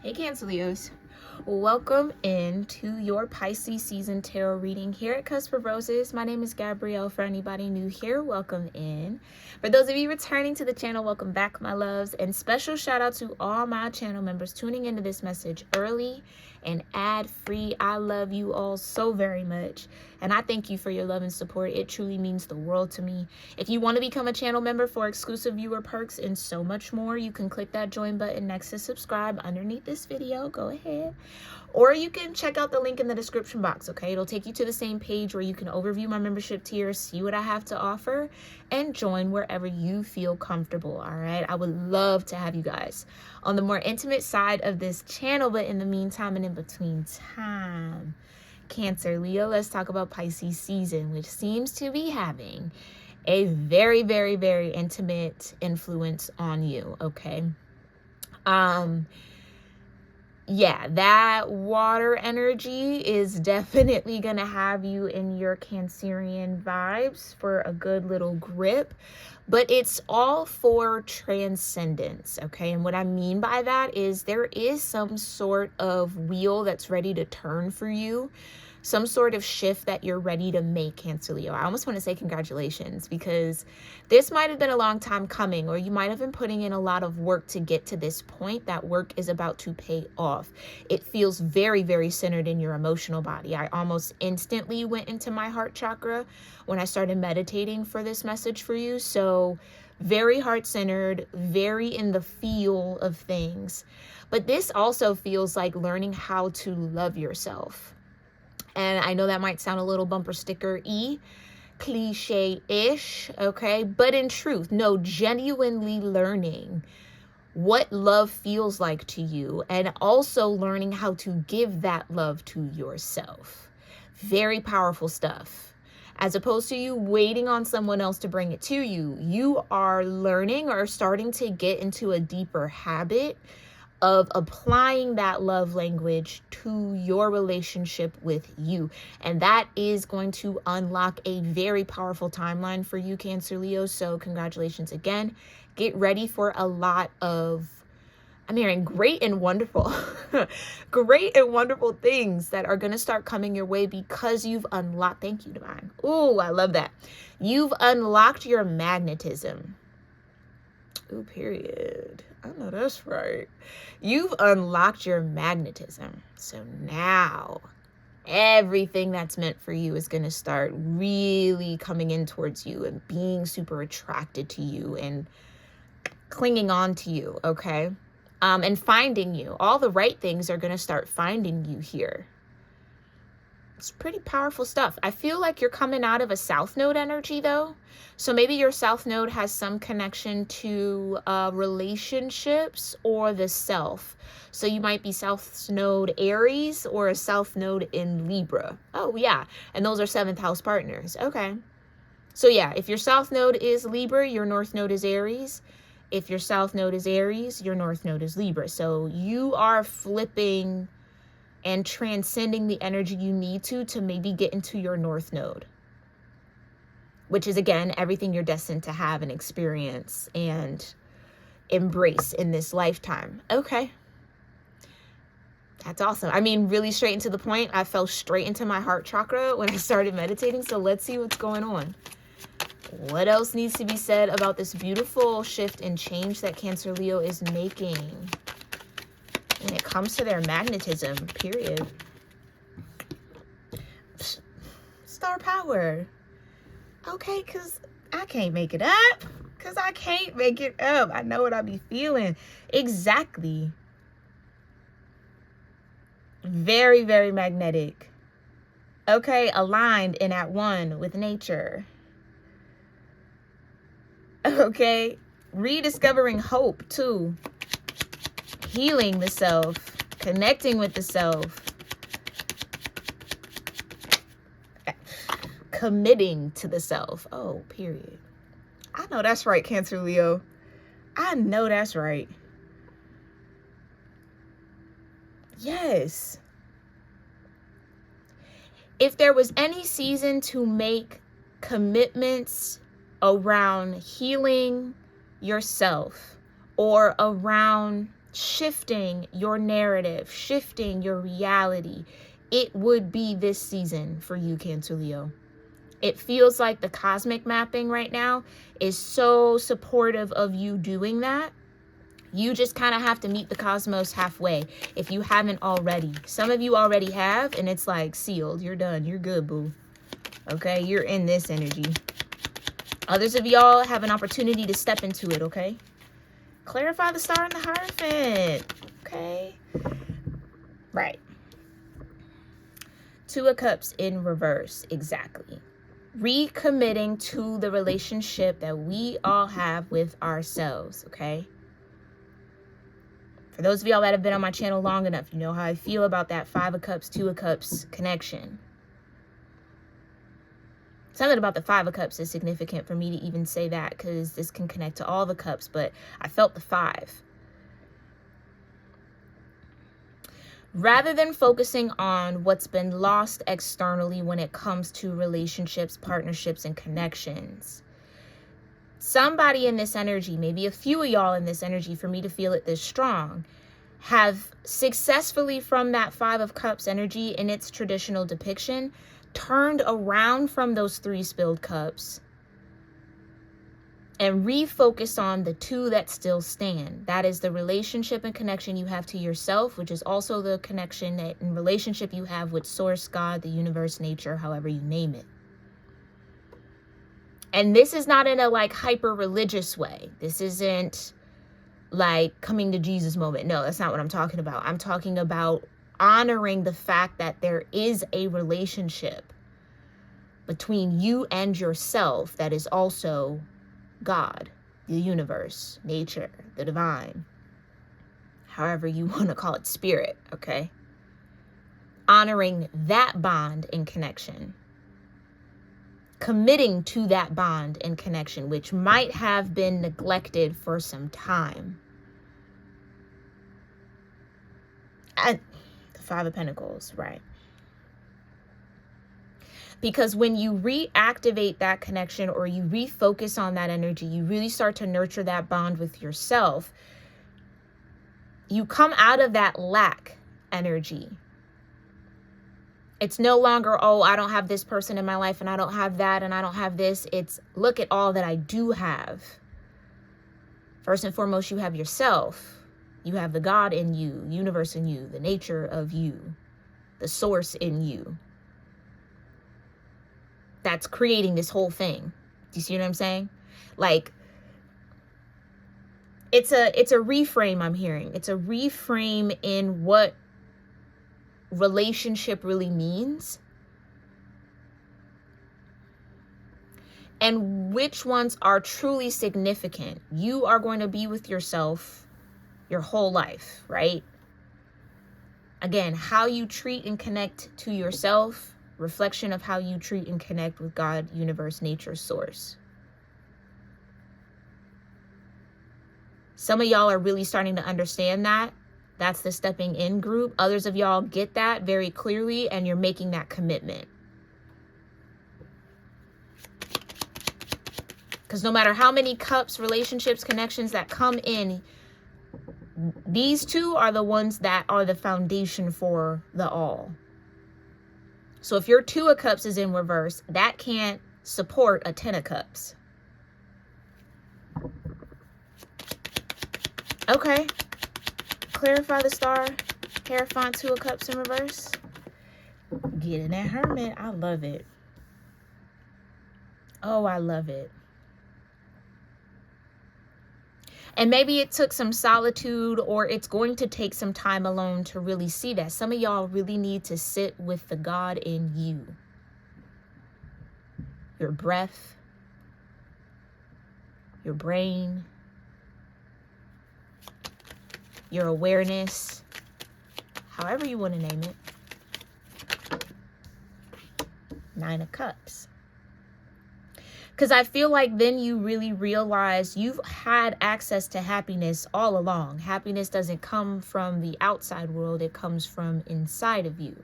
Hey Cancer Leos, welcome into your Pisces season tarot reading here at Cusp of Roses. My name is Gabrielle. For anybody new here, welcome in. For those of you returning to the channel, welcome back, my loves. And special shout out to all my channel members tuning into this message early and ad-free. I love you all so very much, and I thank you for your love and support. It truly means the world to me. If you want to become a channel member for exclusive viewer perks and so much more, you can click that join button next to subscribe underneath this video. Go ahead. Or you can check out the link in the description box, okay? It'll take you to the same page where you can overview my membership tiers, see what I have to offer, and join wherever you feel comfortable, all right? I would love to have you guys on the more intimate side of this channel, but in the meantime and in between time, Cancer, Leo, let's talk about Pisces season, which seems to be having a very, very, very intimate influence on you, okay? Yeah, that water energy is definitely going to have you in your Cancerian vibes for a good little grip, but it's all for transcendence, okay? And what I mean by that is there is some sort of wheel that's ready to turn for you, some sort of shift that you're ready to make, Cancer Leo. I almost want to say congratulations, because this might have been a long time coming, or you might have been putting in a lot of work to get to this point. That work is about to pay off. It feels very, very centered in your emotional body. I almost instantly went into my heart chakra when I started meditating for this message for you. So very heart-centered, very in the feel of things. But this also feels like learning how to love yourself. And I know that might sound a little bumper sticker-y, cliche-ish, okay? But in truth, no, genuinely learning what love feels like to you, and also learning how to give that love to yourself. Very powerful stuff. As opposed to you waiting on someone else to bring it to you, you are learning or starting to get into a deeper habit of applying that love language to your relationship with you. And that is going to unlock a very powerful timeline for you, Cancer Leo. So congratulations again. Get ready for a lot of, I'm hearing great and wonderful, great and wonderful things that are going to start coming your way because you've unlocked, thank you, Divine. Ooh, I love that. You've unlocked your magnetism. Ooh, period. I know that's right. You've unlocked your magnetism. So now everything that's meant for you is going to start really coming in towards you and being super attracted to you and clinging on to you, okay? And finding you. All the right things are going to start finding you here. It's pretty powerful stuff. I feel like you're coming out of a South Node energy, though. So maybe your South Node has some connection to relationships or the self. So you might be South Node Aries or a South Node in Libra. Oh, yeah. And those are 7th house partners. Okay. So yeah, if your South Node is Libra, your North Node is Aries. If your South Node is Aries, your North Node is Libra. So you are flipping and transcending the energy you need to maybe get into your North Node, which is, again, everything you're destined to have and experience and embrace in this lifetime. Okay. That's awesome. I mean, really straight into the point. I fell straight into my heart chakra when I started meditating. So let's see what's going on. What else needs to be said about this beautiful shift and change that Cancer Leo is making when it comes to their magnetism, period? Star power. Okay, because I can't make it up. Because I can't make it up. I know what I be feeling. Exactly. Very, very magnetic. Okay, aligned and at one with nature. Okay, rediscovering hope, too. Healing the self, connecting with the self, committing to the self. Oh, period. I know that's right, Cancer Leo. I know that's right. Yes. If there was any season to make commitments around healing yourself or around shifting your narrative, shifting your reality, it would be this season for you, Cancer Leo. It feels like the cosmic mapping right now is so supportive of you doing that. You just kind of have to meet the cosmos halfway if you haven't already. Some of you already have, and it's like sealed. You're done. You're good, boo. Okay? You're in this energy. Others of y'all have an opportunity to step into it, okay? Clarify the star and the Hierophant. Okay? Right. Two of Cups in reverse. Exactly. Recommitting to the relationship that we all have with ourselves, okay? For those of y'all that have been on my channel long enough, you know how I feel about that 5 of Cups, 2 of Cups connection. Something about the 5 of Cups is significant for me to even say that, because this can connect to all the cups, but I felt the 5. Rather than focusing on what's been lost externally when it comes to relationships, partnerships, and connections, somebody in this energy, maybe a few of y'all in this energy, for me to feel it this strong, have successfully, from that 5 of Cups energy in its traditional depiction, turned around from those 3 spilled cups and refocused on the 2 that still stand. That is the relationship and connection you have to yourself, which is also the connection that in relationship you have with Source, God, the universe, nature, however you name it. And this is not in a like hyper religious way. This isn't like coming to Jesus moment. No, that's not what I'm talking about. I'm talking about honoring the fact that there is a relationship between you and yourself that is also God, the universe, nature, the divine, however you want to call it, spirit, okay? Honoring that bond and connection. Committing to that bond and connection, which might have been neglected for some time. And the 5 of Pentacles, right? Because when you reactivate that connection or you refocus on that energy, you really start to nurture that bond with yourself. You come out of that lack energy. It's no longer, oh, I don't have this person in my life and I don't have that and I don't have this. It's look at all that I do have. First and foremost, you have yourself. You have the God in you, universe in you, the nature of you, the source in you. That's creating this whole thing. Do you see what I'm saying? Like, it's a reframe I'm hearing. It's a reframe in what relationship really means. And which ones are truly significant. You are going to be with yourself your whole life, right? Again, how you treat and connect to yourself, reflection of how you treat and connect with God, universe, nature, source. Some of y'all are really starting to understand that. That's the stepping in group. Others of y'all get that very clearly and you're making that commitment. Because no matter how many cups, relationships, connections that come in, these 2 are the ones that are the foundation for the all. So if your 2 of Cups is in reverse, that can't support a 10 of Cups. Okay. Clarify the star. Hierophant, 2 of Cups in reverse. Get in that Hermit. I love it. Oh, I love it. And maybe it took some solitude, or it's going to take some time alone to really see that. Some of y'all really need to sit with the God in you. Your breath, your brain, your awareness, however you want to name it. 9 of Cups. Because I feel like then you really realize you've had access to happiness all along. Happiness doesn't come from the outside world. It comes from inside of you.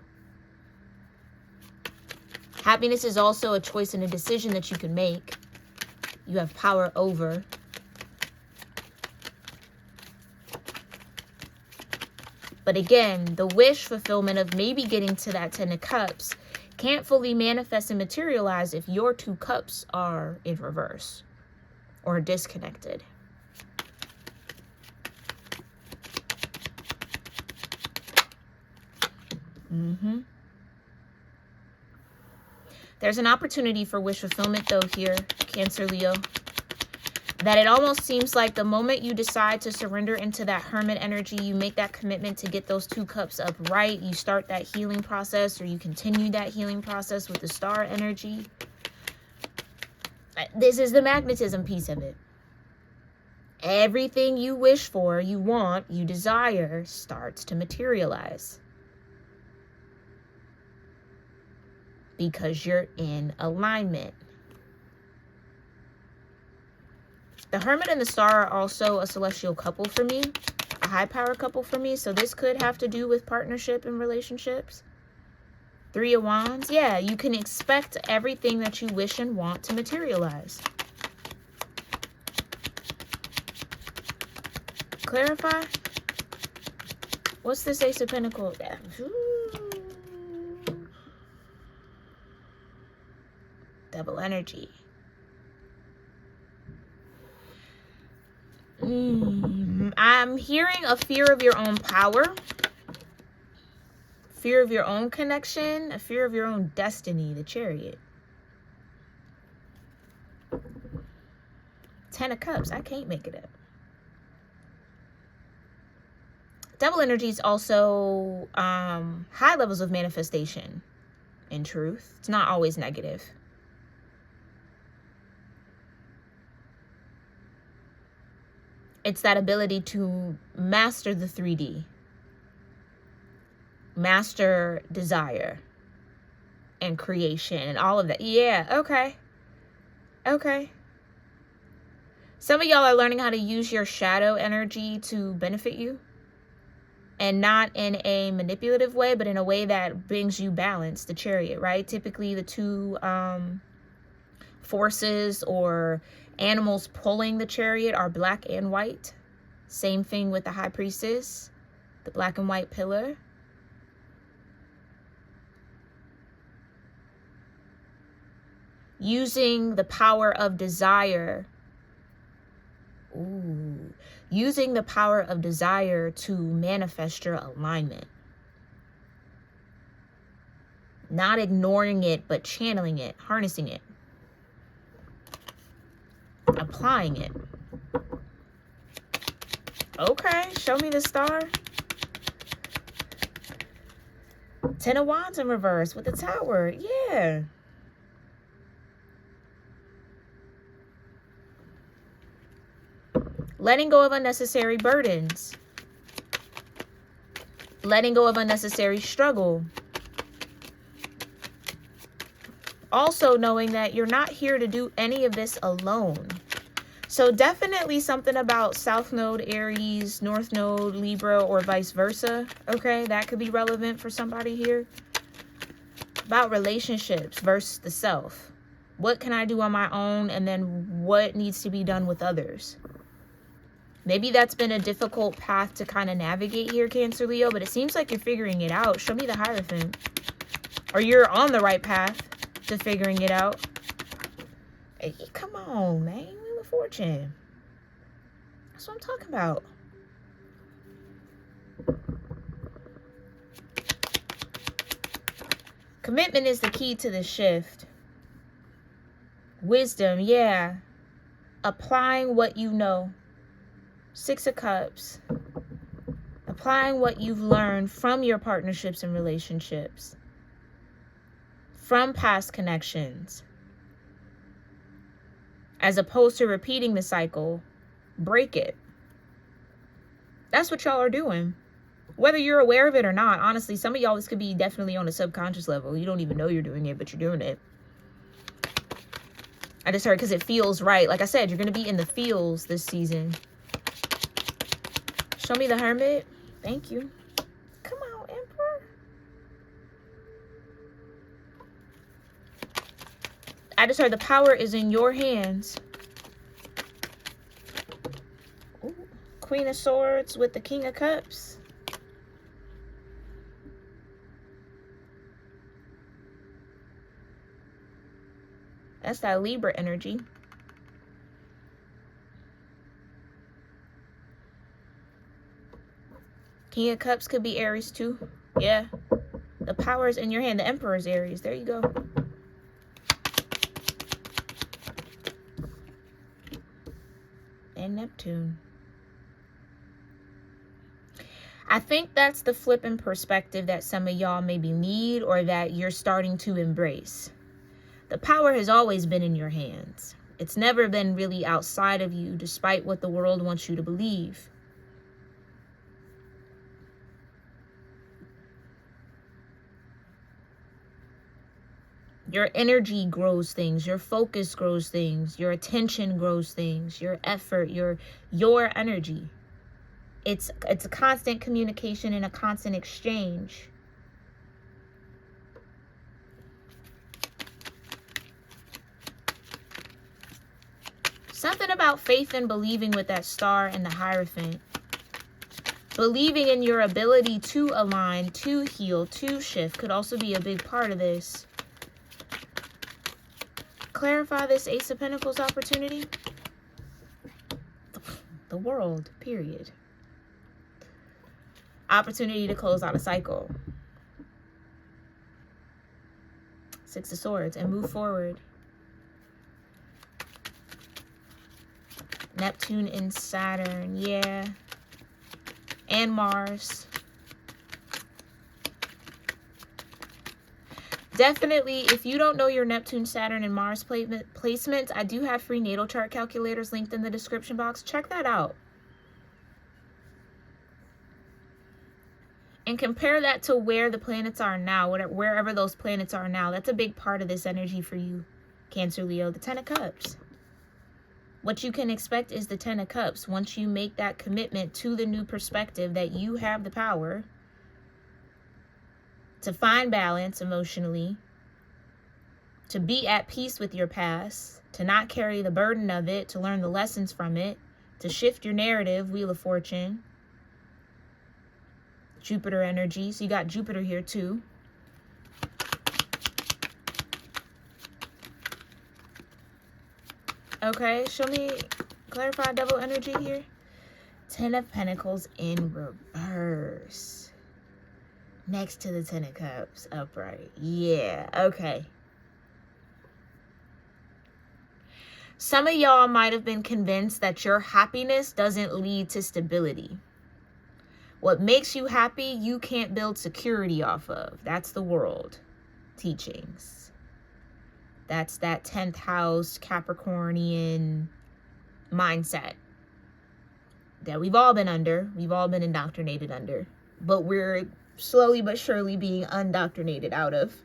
Happiness is also a choice and a decision that you can make. You have power over. But again, the wish fulfillment of maybe getting to that 10 of Cups can't fully manifest and materialize if your 2 cups are in reverse or disconnected. There's an opportunity for wish fulfillment though here, Cancer, Leo, that it almost seems like the moment you decide to surrender into that hermit energy, you make that commitment to get those 2 cups upright, you start that healing process, or you continue that healing process with the star energy. This is the magnetism piece of it. Everything you wish for, you want, you desire, starts to materialize. Because you're in alignment. The Hermit and the Star are also a celestial couple for me, a high power couple for me. So this could have to do with partnership and relationships. 3 of Wands. Yeah, you can expect everything that you wish and want to materialize. Clarify. What's this Ace of Pentacles? Double energy. I'm hearing a fear of your own power, fear of your own connection, a fear of your own destiny, the Chariot. 10 of Cups, I can't make it up. Double energy is also high levels of manifestation in truth. It's not always negative. It's that ability to master the 3D. Master desire and creation and all of that. Yeah, okay. Okay. Some of y'all are learning how to use your shadow energy to benefit you. And not in a manipulative way, but in a way that brings you balance, the Chariot, right? Typically the 2 forces or animals pulling the Chariot are black and white. Same thing with the High Priestess, the black and white pillar. Using the power of desire. Using the power of desire to manifest your alignment. Not ignoring it, but channeling it, harnessing it. Applying it. Okay, show me the star. 10 of Wands in reverse with the Tower. Yeah. Letting go of unnecessary burdens. Letting go of unnecessary struggle. Also knowing that you're not here to do any of this alone. So definitely something about South Node, Aries, North Node, Libra, or vice versa. Okay, that could be relevant for somebody here. About relationships versus the self. What can I do on my own, and then what needs to be done with others? Maybe that's been a difficult path to kind of navigate here, Cancer, Leo, but it seems like you're figuring it out. Show me the Hierophant. Or you're on the right path to figuring it out. Hey, come on, man. Wheel of Fortune. That's what I'm talking about. Commitment is the key to the shift. Wisdom, yeah. Applying what you know. 6 of Cups. Applying what you've learned from your partnerships and relationships. From past connections. As opposed to repeating the cycle, break it. That's what y'all are doing. Whether you're aware of it or not, honestly, some of y'all, this could be definitely on a subconscious level. You don't even know you're doing it, but you're doing it. I just heard because it feels right. Like I said, you're going to be in the feels this season. Show me the Hermit. Thank you. Come on, Emperor. I just heard the power is in your hands. Ooh. Queen of Swords with the King of Cups. That's that Libra energy. King of Cups could be Aries too. Yeah. The power is in your hand. The Emperor is Aries. There you go. And Neptune. I think that's the flip in perspective that some of y'all maybe need, or that you're starting to embrace. The power has always been in your hands. It's never been really outside of you, despite what the world wants you to believe. Your energy grows things, your focus grows things, your attention grows things, your effort, your energy. It's a constant communication and a constant exchange. Something about faith and believing with that star and the Hierophant. Believing in your ability to align, to heal, to shift could also be a big part of this. Clarify this Ace of Pentacles opportunity. The world, period. Opportunity to close out a cycle. Six of Swords and move forward. Neptune and Saturn, yeah. And Mars. Definitely, if you don't know your Neptune, Saturn, and Mars placements, I do have free natal chart calculators linked in the description box. Check that out. And compare that to where the planets are now, wherever those planets are now. That's a big part of this energy for you, Cancer, Leo. The Ten of Cups. What you can expect is the Ten of Cups. Once you make that commitment to the new perspective that you have the power to find balance emotionally, to be at peace with your past, to not carry the burden of it, to learn the lessons from it, to shift your narrative, Wheel of Fortune. Jupiter energy. So you got Jupiter here too. Okay, show me, clarify Devil energy here. Ten of Pentacles in reverse. Next to the Ten of Cups, upright. Yeah, okay. Some of y'all might have been convinced that your happiness doesn't lead to stability. What makes you happy, you can't build security off of. That's the world teachings. That's that 10th house Capricornian mindset that we've all been under. We've all been indoctrinated under. But we're slowly but surely being undoctrinated out of.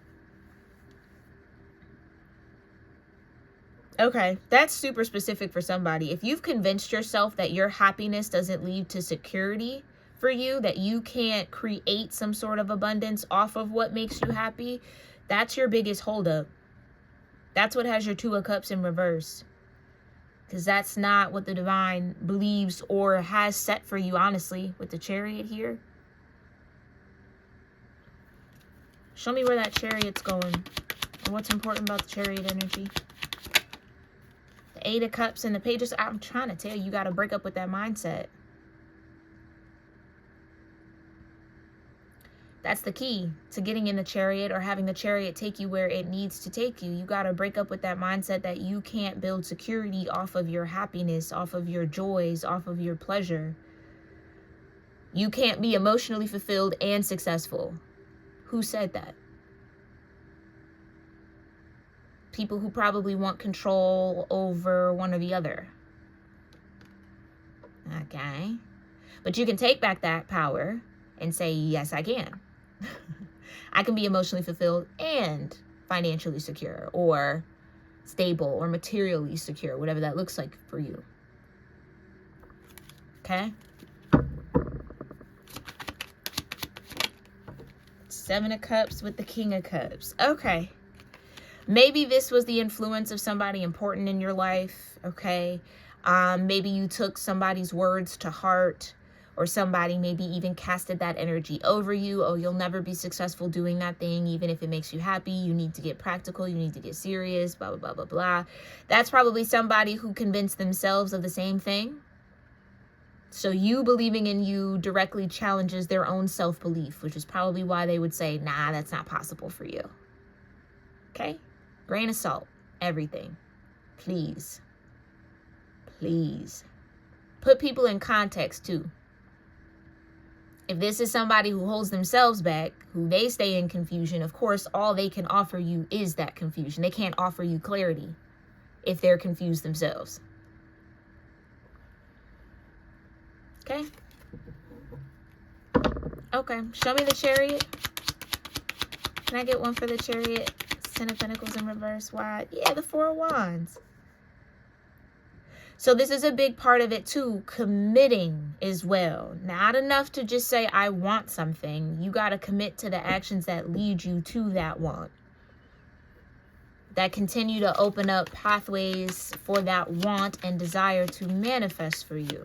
Okay, that's super specific for somebody. If you've convinced yourself that your happiness doesn't lead to security for you, that you can't create some sort of abundance off of what makes you happy, that's your biggest holdup. That's what has your Two of Cups in reverse. Because that's not what the divine believes or has set for you, honestly, with the Chariot here. Show me where that Chariot's going and what's important about the Chariot energy. The Eight of Cups and the Pages. I'm trying to tell you, you got to break up with that mindset. That's the key to getting in the Chariot or having the Chariot take you where it needs to take you. You got to break up with that mindset that you can't build security off of your happiness, off of your joys, off of your pleasure. You can't be emotionally fulfilled and successful. Who said that? People who probably want control over one or the other. Okay. But you can take back that power and say, yes, I can. I can be emotionally fulfilled and financially secure or stable or materially secure, whatever that looks like for you. Okay? Seven of Cups with the King of Cups. Okay. Maybe this was the influence of somebody important in your life. Okay. Maybe you took somebody's words to heart, or somebody maybe even casted that energy over you. Oh, you'll never be successful doing that thing, even if it makes you happy. You need to get practical. You need to get serious, blah, blah, blah, blah, blah. That's probably somebody who convinced themselves of the same thing. So you believing in you directly challenges their own self-belief, which is probably why they would say, nah, that's not possible for you. Okay? Grain of salt, everything. Please. Please. Put people in context too. If this is somebody who holds themselves back, who they stay in confusion, of course, all they can offer you is that confusion. They can't offer you clarity if they're confused themselves. Okay? Okay, show me the Chariot. Can I get one for the Chariot? Ten of Pentacles in reverse. Why? Yeah, the Four of Wands. So this is a big part of it too, committing as well. Not enough to just say, I want something. You got to commit to the actions that lead you to that want. That continue to open up pathways for that want and desire to manifest for you.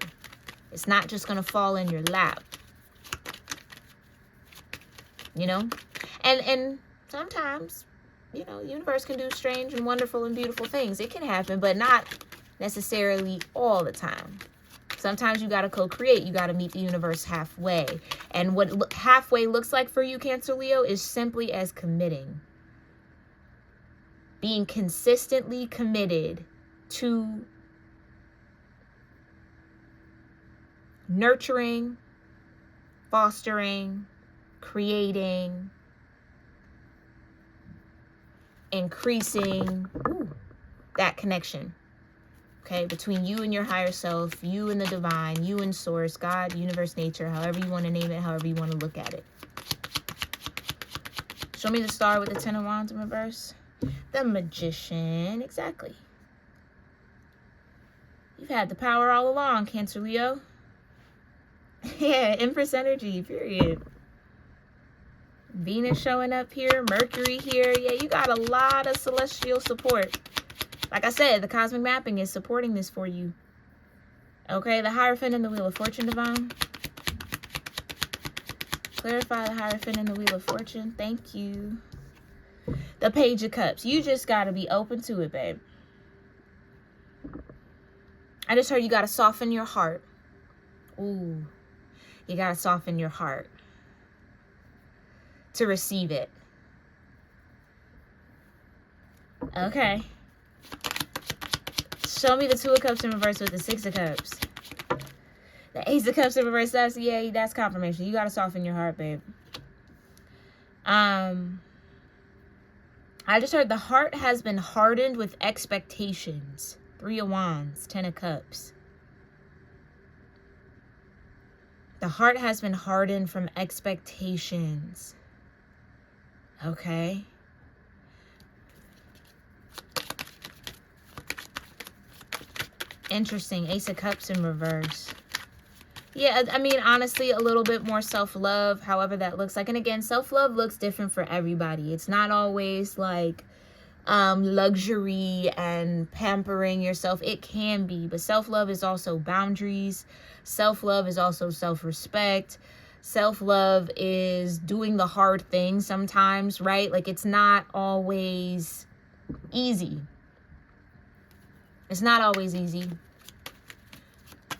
It's not just going to fall in your lap. You know? And sometimes, you know, the universe can do strange and wonderful and beautiful things. It can happen, but not necessarily all the time. Sometimes you got to co-create. You got to meet the universe halfway. And what halfway looks like for you, Cancer Leo, is simply as committing. Being consistently committed to nurturing, fostering, creating, increasing that connection. Okay, between you and your higher self, you and the divine, you and source, God, universe, nature, however you want to name it, however you want to look at it. Show me the star with the Ten of Wands in reverse. The Magician, exactly. You've had the power all along, Cancer Leo. Yeah, Empress energy, period. Venus showing up here, Mercury here. Yeah, you got a lot of celestial support. Like I said, the cosmic mapping is supporting this for you. Okay, the Hierophant and the Wheel of Fortune, Divine. Clarify the Hierophant and the Wheel of Fortune. Thank you. The Page of Cups. You just got to be open to it, babe. I just heard you got to soften your heart. Ooh. You got to soften your heart to receive it. Okay. Show me the Two of Cups in reverse with the Six of Cups. The Ace of Cups in reverse. That's confirmation. You got to soften your heart, babe. I just heard the heart has been hardened with expectations. Three of Wands, Ten of Cups. The heart has been hardened from expectations. Okay. Interesting. Ace of Cups in reverse. Yeah, I mean, honestly, a little bit more self-love, however that looks like. And again, self-love looks different for everybody. It's not always like luxury and pampering yourself. It can be, but self-love is also boundaries. Self-love is also self-respect. Self-love is doing the hard thing sometimes, right? Like, it's not always easy. It's not always easy.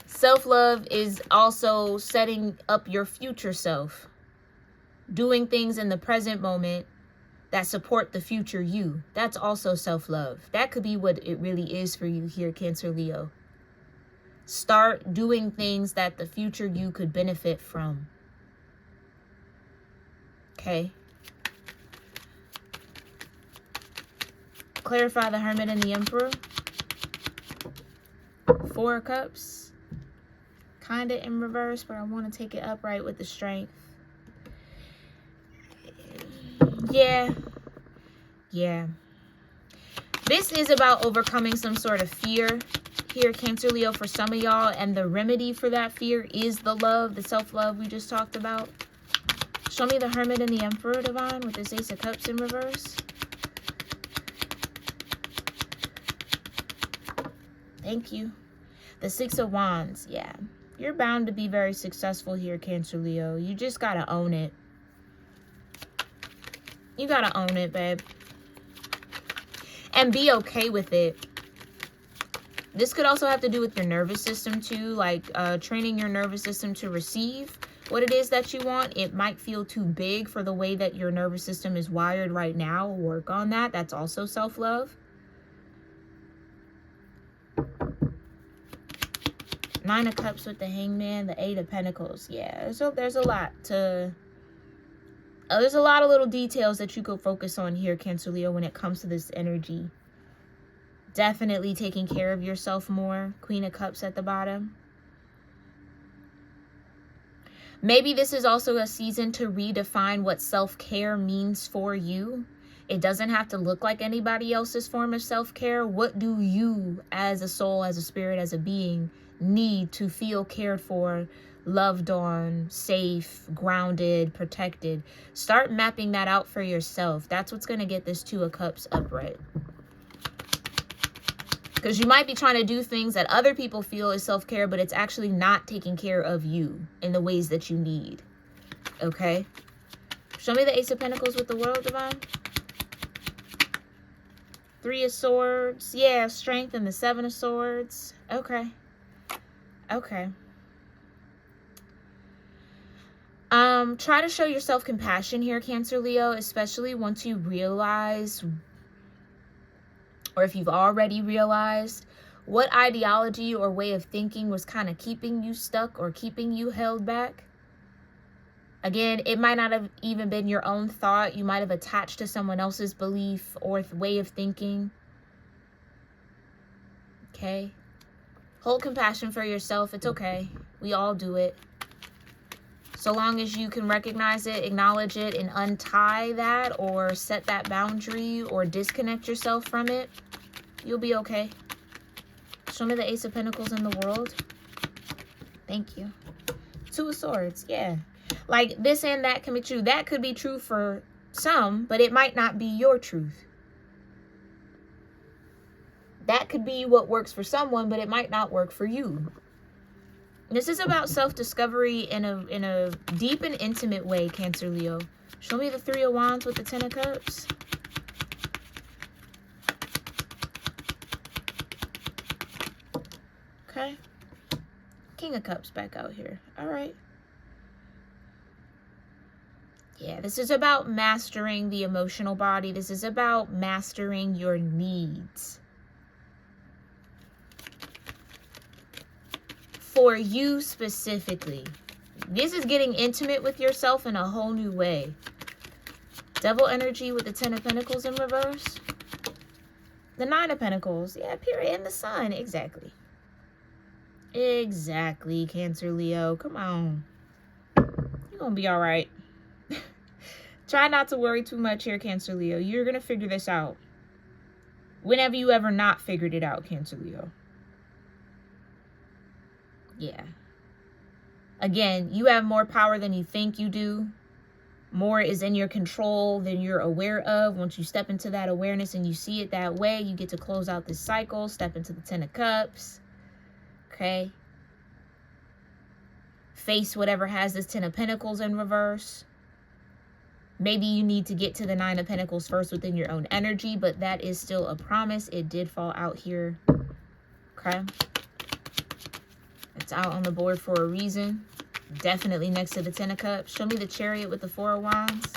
Self-love is also setting up your future self. Doing things in the present moment that support the future you. That's also self-love. That could be what it really is for you here, Cancer Leo. Start doing things that the future you could benefit from. Okay. Clarify the Hermit and the Emperor. Four of Cups. Kind of in reverse, but I want to take it upright with the Strength. Yeah. This is about overcoming some sort of fear here, Cancer Leo, for some of y'all. And the remedy for that fear is the love, the self-love we just talked about. Show me the Hermit and the Emperor, Divine, with this Ace of Cups in reverse. Thank you. The Six of Wands, yeah. You're bound to be very successful here, Cancer, Leo. You just got to own it. You got to own it, babe. And be okay with it. This could also have to do with your nervous system too, like training your nervous system to receive what it is that you want. It might feel too big for the way that your nervous system is wired right now. Work on that. That's also self-love. Nine of Cups with the Hangman, the Eight of Pentacles. Yeah, so there's a lot to... there's a lot of little details that you could focus on here, Cancer, Leo, when it comes to this energy. Definitely taking care of yourself more. Queen of Cups at the bottom. Maybe this is also a season to redefine what self-care means for you. It doesn't have to look like anybody else's form of self-care. What do you, as a soul, as a spirit, as a being, need to feel cared for, loved on, safe, grounded, protected? Start mapping that out for yourself. That's what's going to get this Two of Cups upright. Because you might be trying to do things that other people feel is self-care, but it's actually not taking care of you in the ways that you need. Okay? Show me the Ace of Pentacles with the World, Divine. Three of Swords. Yeah, Strength and the Seven of Swords. Okay. Okay. Try to show yourself compassion here, Cancer, Leo, especially once you realize, or if you've already realized, what ideology or way of thinking was kind of keeping you stuck or keeping you held back. Again, it might not have even been your own thought. You might have attached to someone else's belief or way of thinking. Okay? Hold compassion for yourself. It's okay. We all do it. So long as you can recognize it, acknowledge it, and untie that or set that boundary or disconnect yourself from it, you'll be okay. Show me the Ace of Pentacles in the World. Thank you. Two of Swords. Yeah. Like this and that can be true. That could be true for some, but it might not be your truth. That could be what works for someone, but it might not work for you. This is about self-discovery in a deep and intimate way, Cancer, Leo. Show me the Three of Wands with the Ten of Cups. Okay. King of Cups back out here. All right. Yeah, this is about mastering the emotional body. This is about mastering your needs. For you specifically. This is getting intimate with yourself in a whole new way. Devil energy with the Ten of Pentacles in reverse. The Nine of Pentacles. Yeah, period. And the Sun. Exactly. Exactly, Cancer, Leo. Come on. You're going to be all right. Try not to worry too much here, Cancer, Leo. You're going to figure this out. Whenever you ever not figured it out, Cancer, Leo. Yeah. Again, you have more power than you think you do. More is in your control than you're aware of. Once you step into that awareness and you see it that way, you get to close out this cycle, step into the Ten of Cups. Okay? Face whatever has this Ten of Pentacles in reverse. Maybe you need to get to the Nine of Pentacles first within your own energy, but that is still a promise. It did fall out here. Okay? It's out on the board for a reason. Definitely next to the Ten of Cups. Show me the Chariot with the Four of Wands.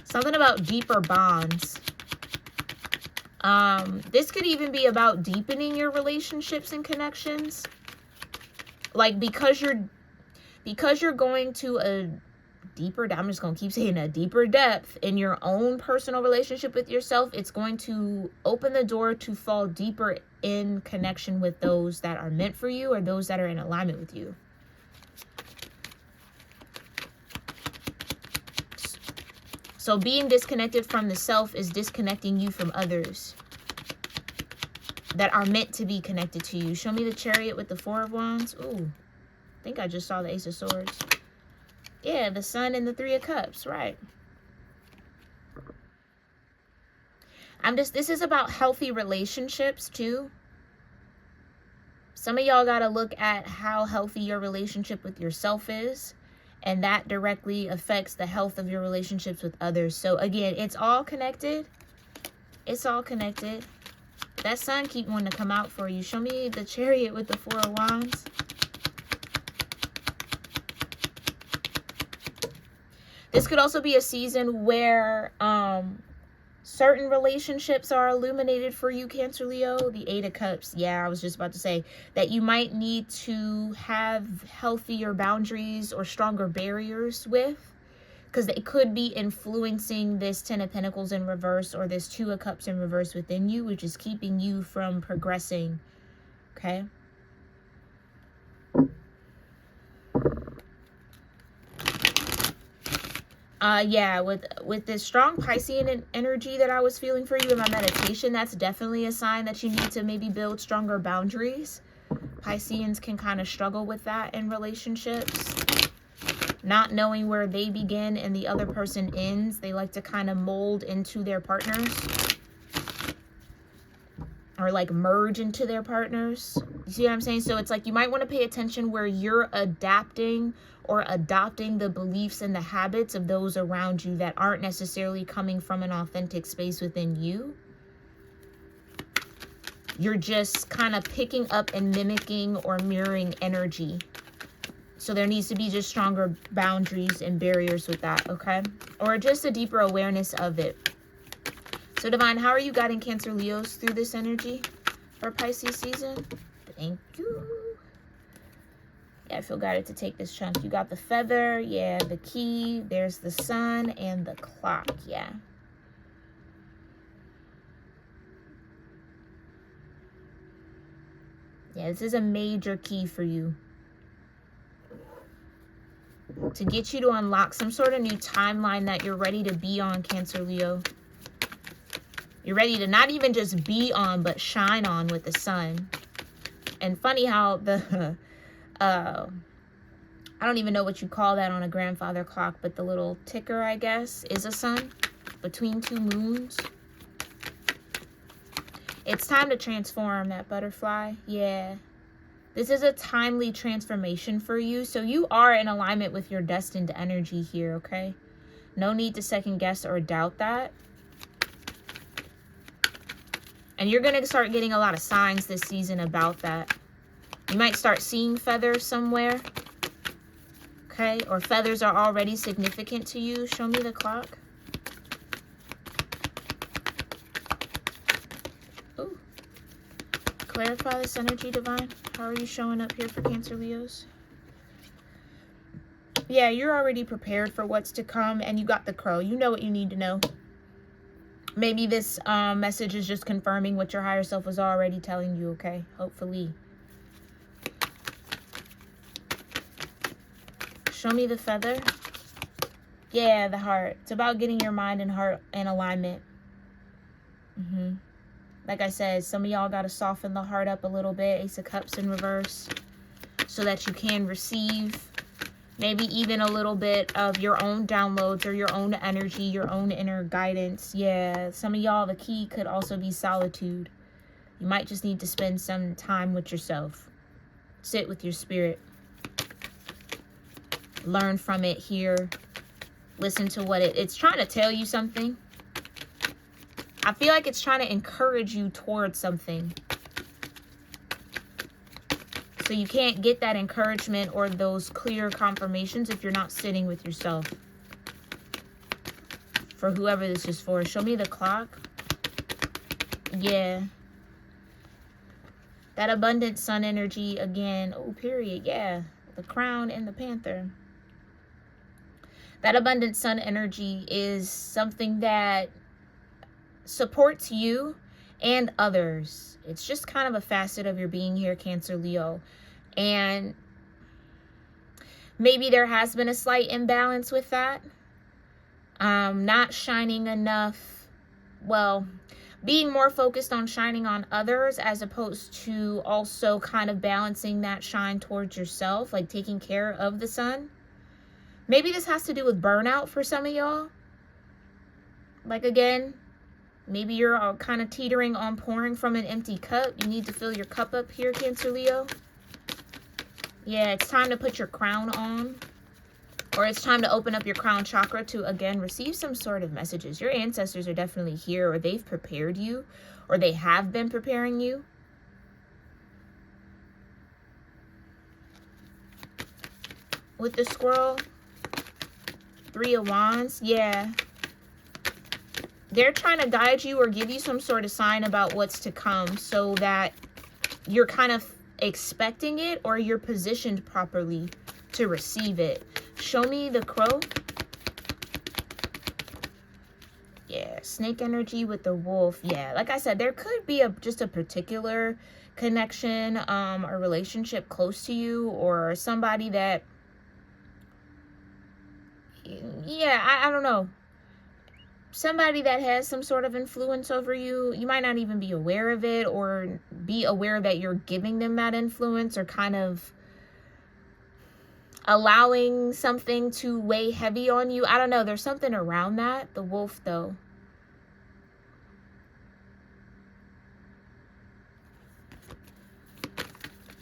Something about deeper bonds. This could even be about deepening your relationships and connections. Like because you're going to a deeper, I'm just going to keep saying a deeper depth in your own personal relationship with yourself, it's going to open the door to fall deeper in connection with those that are meant for you or those that are in alignment with you. So being disconnected from the self is disconnecting you from others that are meant to be connected to you. Show me the Chariot with the Four of Wands. Ooh, I think I just saw the Ace of Swords. Yeah, the Sun and the Three of Cups, right. This is about healthy relationships too. Some of y'all got to look at how healthy your relationship with yourself is, and that directly affects the health of your relationships with others. So again, it's all connected. It's all connected. That sun keep wanting to come out for you. Show me the Chariot with the 4 of Wands. This could also be a season where certain relationships are illuminated for you, Cancer, Leo. The 8 of Cups. Yeah, I was just about to say that you might need to have healthier boundaries or stronger barriers with, because they could be influencing this 10 of Pentacles in reverse or this 2 of Cups in reverse within you, which is keeping you from progressing. Okay. Yeah, with this strong Piscean energy that I was feeling for you in my meditation, that's definitely a sign that you need to maybe build stronger boundaries. Pisceans can kind of struggle with that in relationships. Not knowing where they begin and the other person ends. They like to kind of mold into their partners. Or like merge into their partners. You see what I'm saying? So it's like you might want to pay attention where you're adapting or adopting the beliefs and the habits of those around you that aren't necessarily coming from an authentic space within you. You're just kind of picking up and mimicking or mirroring energy. So there needs to be just stronger boundaries and barriers with that, okay? Or just a deeper awareness of it. So Divine, how are you guiding Cancer Leos through this energy for Pisces season? Thank you. Yeah, I feel guided to take this chunk. You got the feather, yeah, the key, there's the sun, and the clock, yeah. Yeah, this is a major key for you. To get you to unlock some sort of new timeline that you're ready to be on, Cancer Leo. You're ready to not even just be on, but shine on with the sun. And funny how the, I don't even know what you call that on a grandfather clock, but the little ticker, I guess, is a sun between 2 moons. It's time to transform that butterfly. Yeah. This is a timely transformation for you. So you are in alignment with your destined energy here, okay? No need to second guess or doubt that. And you're going to start getting a lot of signs this season about that. You might start seeing feathers somewhere. Okay? Or feathers are already significant to you. Show me the clock. Ooh. Clarify this energy, Divine. How are you showing up here for Cancer Leos? Yeah, you're already prepared for what's to come. And you got the crow. You know what you need to know. Maybe this message is just confirming what your higher self was already telling you, okay? Hopefully. Show me the feather. Yeah, the heart. It's about getting your mind and heart in alignment. Like I said, some of y'all got to soften the heart up a little bit. Ace of Cups in reverse. So that you can receive maybe even a little bit of your own downloads or your own energy, your own inner guidance. Yeah, some of y'all, the key could also be solitude. You might just need to spend some time with yourself. Sit with your spirit. Learn from it here. Listen to what it's trying to tell you something. I feel like it's trying to encourage you towards something. So you can't get that encouragement or those clear confirmations if you're not sitting with yourself. For whoever this is for. Show me the clock. Yeah. That abundant sun energy again. Oh, period. Yeah. The crown and the panther. That abundant sun energy is something that supports you and others. It's just kind of a facet of your being here, Cancer Leo. And maybe there has been a slight imbalance with that. Not shining enough. Well, being more focused on shining on others as opposed to also kind of balancing that shine towards yourself, like taking care of the sun. Maybe this has to do with burnout for some of y'all. Like again, Maybe you're all kind of teetering on pouring from an empty cup. You need to fill your cup up here, Cancer Leo. Yeah, it's time to put your crown on. Or it's time to open up your crown chakra to, again, receive some sort of messages. Your ancestors are definitely here, or they've prepared you, or they have been preparing you. With the squirrel, 3 of Wands, yeah. They're trying to guide you or give you some sort of sign about what's to come so that you're kind of expecting it or you're positioned properly to receive it. Show me the crow. Yeah, snake energy with the wolf. Yeah, like I said, there could be just a particular connection, a relationship close to you, or somebody that, yeah, I don't know. Somebody that has some sort of influence over you. You might not even be aware of it, or be aware that you're giving them that influence, or kind of allowing something to weigh heavy on you. I don't know. There's something around that. The wolf, though.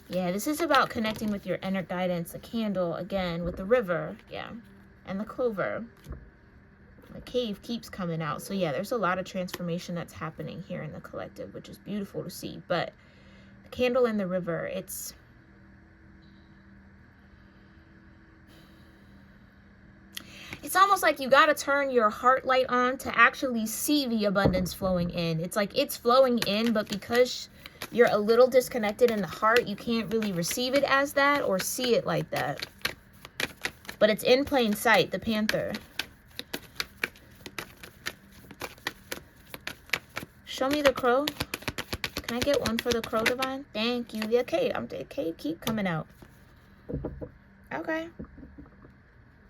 Yeah, this is about connecting with your inner guidance. The candle, again, with the river. Yeah. And the clover. The cave keeps coming out. So, yeah, there's a lot of transformation that's happening here in the collective, which is beautiful to see. But the candle and the river, it's almost like you got to turn your heart light on to actually see the abundance flowing in. It's like it's flowing in, but because you're a little disconnected in the heart, you can't really receive it as that or see it like that. But it's in plain sight, the panther. Show me the crow. Can I get one for the crow, Divine? Thank you. The cave keep coming out. Okay.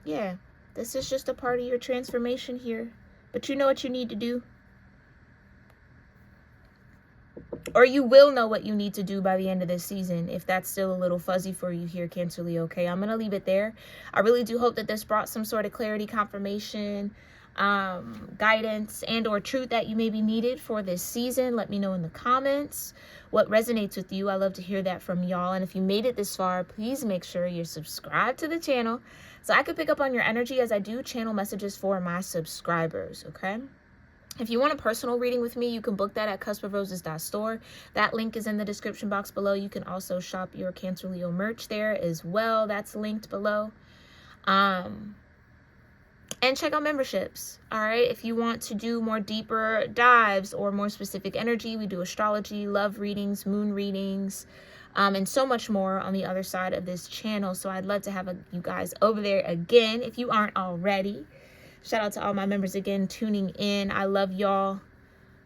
Yeah. This is just a part of your transformation here. But you know what you need to do. Or you will know what you need to do by the end of this season, if that's still a little fuzzy for you here, Cancer Leo. Okay, I'm going to leave it there. I really do hope that this brought some sort of clarity, confirmation, guidance, and or truth that you maybe needed for this season. Let me know in the comments what resonates with you. I love to hear that from y'all. And if you made it this far, please make sure you're subscribed to the channel so I can pick up on your energy as I do channel messages for my subscribers. Okay. If you want a personal reading with me, you can book that at cuspofroses.store. That link is in the description box below. You can also shop your Cancer Leo merch there as well. That's linked below. And check out memberships. All right. If you want to do more deeper dives or more specific energy, we do astrology, love readings, moon readings, and so much more on the other side of this channel. So I'd love to have you guys over there again if you aren't already. Shout out to all my members again tuning in. I love y'all.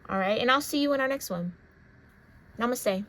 All right. And I'll see you in our next one. Namaste.